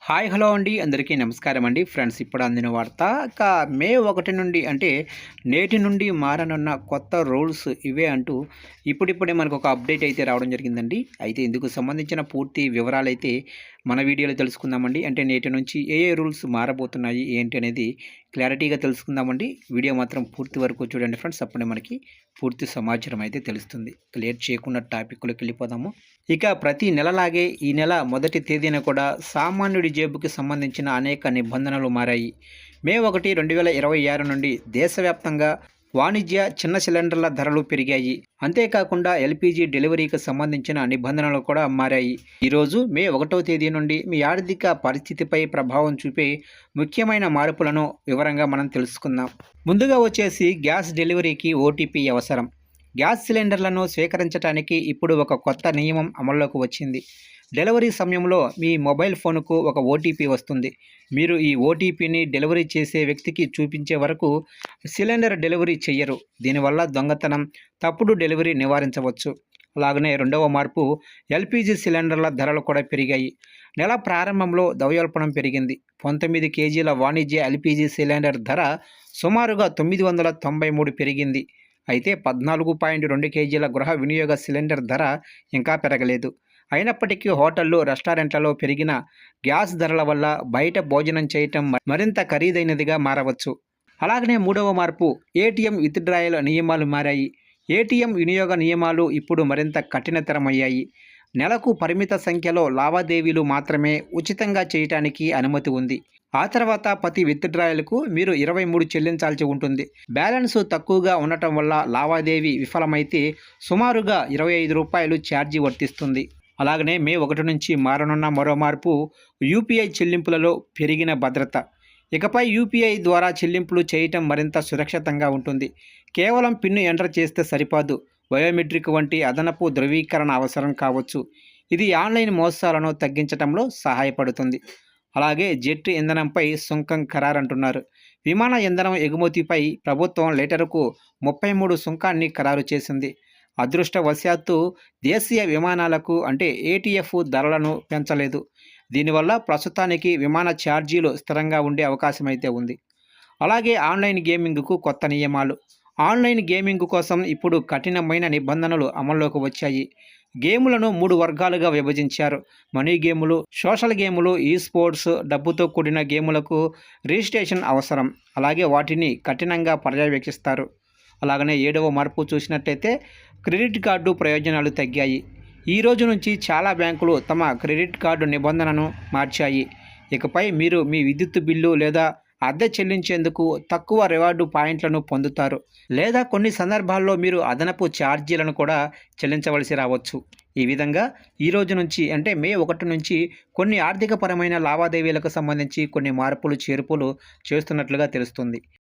Hi hello అండి, అందరికీ నమస్కారం అండి. ఫ్రెండ్స్, ఇప్పుడు అందిన వార్త ఇక మే 1 నుండి అంటే నేటి నుండి మారనున్న కొత్త రూల్స్ ఇవే అంటూ ఇప్పుడిప్పుడే మనకు ఒక అప్డేట్ అయితే రావడం జరిగిందండి. అయితే ఇందుకు సంబంధించిన పూర్తి వివరాలైతే మన వీడియోలో తెలుసుకుందామండి. అంటే నేటి నుంచి ఏ ఏ రూల్స్ మారబోతున్నాయి ఏంటి అనేది క్లారిటీగా తెలుసుకుందామండి. వీడియో మాత్రం పూర్తి వరకు చూడండి ఫ్రెండ్స్, అప్పుడే మనకి పూర్తి సమాచారం అయితే తెలుస్తుంది. లేట్ చేయకుండా టాపిక్లోకి వెళ్ళిపోదాము. ఇక ప్రతి నెలలాగే ఈ నెల మొదటి తేదీన కూడా సామాన్యుడి జేబుకి సంబంధించిన అనేక నిబంధనలు మారాయి. మే 1, 2026 నుండి దేశవ్యాప్తంగా వాణిజ్య చిన్న సిలిండర్ల ధరలు పెరిగాయి. అంతేకాకుండా ఎల్పిజి డెలివరీకి సంబంధించిన నిబంధనలు కూడా మారాయి. ఈరోజు మే 1వ తేదీ నుండి మీ ఆర్థిక పరిస్థితిపై ప్రభావం చూపే ముఖ్యమైన మార్పులను వివరంగా మనం తెలుసుకుందాం. ముందుగా వచ్చేసి గ్యాస్ డెలివరీకి ఓటీపీ అవసరం. గ్యాస్ సిలిండర్లను స్వీకరించడానికి ఇప్పుడు ఒక కొత్త నియమం అమల్లోకి వచ్చింది. డెలివరీ సమయంలో మీ మొబైల్ ఫోన్కు ఒక ఓటీపీ వస్తుంది. మీరు ఈ ఓటీపీని డెలివరీ చేసే వ్యక్తికి చూపించే వరకు సిలిండర్ డెలివరీ చెయ్యరు. దీనివల్ల దొంగతనం, తప్పుడు డెలివరీ నివారించవచ్చు. అలాగనే రెండవ మార్పు, ఎల్పిజి సిలిండర్ల ధరలు కూడా పెరిగాయి. నెల ప్రారంభంలో ద్రవ్యోల్బణం పెరిగింది. 19 కేజీల వాణిజ్య ఎల్పిజి సిలిండర్ ధర సుమారుగా 993 పెరిగింది. అయితే 14.2 కేజీల గృహ వినియోగ సిలిండర్ ధర ఇంకా పెరగలేదు. అయినప్పటికీ హోటళ్లు, రెస్టారెంట్లలో పెరిగిన గ్యాస్ ధరల వల్ల బయట భోజనం చేయటం మరింత ఖరీదైనదిగా మారవచ్చు. అలాగనే మూడవ మార్పు, ఏటీఎం విత్డ్రాయల్ నియమాలు మారాయి. ఏటీఎం వినియోగ నియమాలు ఇప్పుడు మరింత కఠినతరమయ్యాయి. నెలకు పరిమిత సంఖ్యలో లావాదేవీలు మాత్రమే ఉచితంగా చేయటానికి అనుమతి ఉంది. ఆ తర్వాత ప్రతి విత్డ్రాయల్కు మీరు 23 చెల్లించాల్సి ఉంటుంది. బ్యాలెన్స్ తక్కువగా ఉండటం వల్ల లావాదేవీ విఫలమైతే సుమారుగా రూ. 25 ఛార్జీ వర్తిస్తుంది. అలాగనే మే 1 నుంచి మారనున్న మరో మార్పు, యూపీఐ చెల్లింపులలో పెరిగిన భద్రత. ఇకపై యూపీఐ ద్వారా చెల్లింపులు చేయటం మరింత సురక్షితంగా ఉంటుంది. కేవలం పిన్ ఎంటర్ చేస్తే సరిపోదు. బయోమెట్రిక్ వంటి అదనపు ధృవీకరణ అవసరం కావచ్చు. ఇది ఆన్లైన్ మోసాలను తగ్గించడంలో సహాయపడుతుంది. అలాగే జెట్ ఇంధనంపై సుంకం ఖరారంటున్నారు. విమాన ఇంధనం ఎగుమతిపై ప్రభుత్వం లీటరుకు 33 సుంకాన్ని ఖరారు చేసింది. అదృష్టవశాత్తు దేశీయ విమానాలకు అంటే ఏటీఎఫ్ ధరలను పెంచలేదు. దీనివల్ల ప్రస్తుతానికి విమాన ఛార్జీలు స్థిరంగా ఉండే అవకాశం అయితే ఉంది. అలాగే ఆన్లైన్ గేమింగ్కు కొత్త నియమాలు. ఆన్లైన్ గేమింగ్ కోసం ఇప్పుడు కఠినమైన నిబంధనలు అమల్లోకి వచ్చాయి. గేములను 3 వర్గాలుగా విభజించారు. మనీ గేములు, సోషల్ గేములు, ఈ స్పోర్ట్స్, డబ్బుతో కూడిన గేములకు రిజిస్ట్రేషన్ అవసరం. అలాగే వాటిని కఠినంగా పర్యవేక్షిస్తారు. అలాగనే 7వ మార్పు చూసినట్లయితే క్రెడిట్ కార్డు ప్రయోజనాలు తగ్గాయి. ఈ రోజు నుంచి చాలా బ్యాంకులు తమ క్రెడిట్ కార్డు నిబంధనను మార్చాయి. ఇకపై మీరు మీ విద్యుత్ బిల్లు లేదా అద్దె చెల్లించేందుకు తక్కువ రివార్డు పాయింట్లను పొందుతారు. లేదా కొన్ని సందర్భాల్లో మీరు అదనపు ఛార్జీలను కూడా చెల్లించవలసి రావచ్చు. ఈ విధంగా ఈ రోజు నుంచి అంటే మే 1 నుంచి కొన్ని ఆర్థికపరమైన లావాదేవీలకు సంబంధించి కొన్ని మార్పులు చేర్పులు చేస్తున్నట్లుగా తెలుస్తుంది.